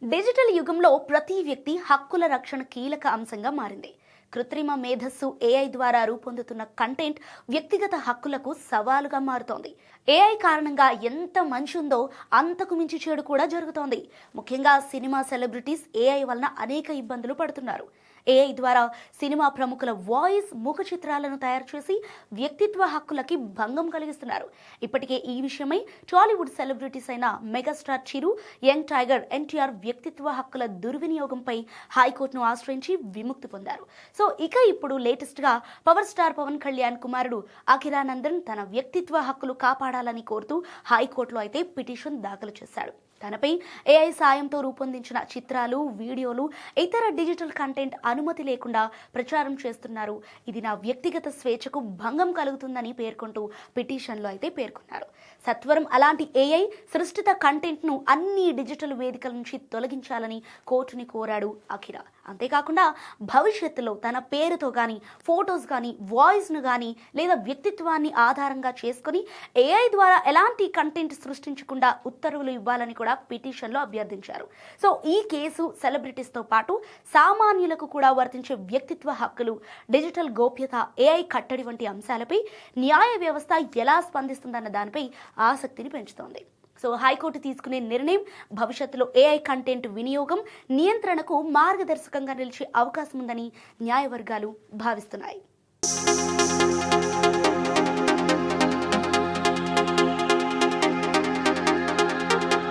Digital యుగంలో ప్రతి వ్యక్తి హక్కుల రక్షణ కీలక అంశంగా మారింది. కృత్రిమ మేధస్సు ఏఐ ద్వారా రూపొందుతున్న కంటెంట్ వ్యక్తిగత హక్కులకు సవాలుగా మారుతోంది. ఏఐ కారణంగా ఎంత మంచి ఉందో అంతకు మించి చెడు కూడా జరుగుతోంది. ముఖ్యంగా సినిమా సెలబ్రిటీస్ ఏఐ వలన అనేక ఇబ్బందులు పడుతున్నారు. ఏఐ ద్వారా సినిమా ప్రముఖుల వాయిస్, ముఖ చిత్రాలను తయారు చేసి వ్యక్తిత్వ హక్కులకి భంగం కలిగిస్తున్నారు. ఇప్పటికే ఈ విషయమై టాలీవుడ్ సెలబ్రిటీస్ అయిన మెగాస్టార్ చిరు, యంగ్ టైగర్ ఎన్టీఆర్ వ్యక్తిత్వ హక్కుల దుర్వినియోగంపై హైకోర్టును ఆశ్రయించి విముక్తి పొందారు. సో ఇప్పుడు లేటెస్ట్ గా పవర్ స్టార్ పవన్ కళ్యాణ్ కుమారుడు అఖిరానందన్ తన వ్యక్తిత్వ హక్కులు కాపాడాలని కోరుతూ హైకోర్టులో అయితే పిటిషన్ దాఖలు చేశాడు. తనపై ఏఐ సాయంతో రూపొందించిన చిత్రాలు, వీడియోలు, ఇతర డిజిటల్ కంటెంట్ అనుమతి లేకుండా ప్రచారం చేస్తున్నారు. ఇది నా వ్యక్తిగత స్వేచ్ఛకు భంగం కలుగుతుందని పేర్కొంటూ పిటిషన్లో అయితే పేర్కొన్నారు. సత్వరం అలాంటి ఏఐ సృష్టిత కంటెంట్ను అన్ని డిజిటల్ వేదికల నుంచి తొలగించాలని కోర్టుని కోరాడు అఖిరా. అంతేకాకుండా భవిష్యత్తులో తన పేరుతో కానీ, ఫొటోస్ కానీ, వాయిస్ను కానీ లేదా వ్యక్తిత్వాన్ని ఆధారంగా చేసుకుని ఏఐ ద్వారా ఎలాంటి కంటెంట్ సృష్టించకుండా ఉత్తర్వులు ఇవ్వాలని కూడా పిటిషన్లో అభ్యర్థించారు. సో ఈ కేసు సెలబ్రిటీస్తో పాటు సామాన్యులకు కూడా వర్తించే వ్యక్తిత్వ హక్కులు, డిజిటల్ గోప్యత, ఏఐ కట్టడి వంటి అంశాలపై న్యాయ వ్యవస్థ ఎలా స్పందిస్తుందన్న దానిపై ఆసక్తిని పెంచుతోంది. సో హైకోర్టు తీసుకునే నిర్ణయం భవిష్యత్తులో ఏఐ కంటెంట్ వినియోగం, నియంత్రణకు మార్గదర్శకంగా నిలిచే అవకాశం ఉందని న్యాయవర్గాలు భావిస్తున్నాయి.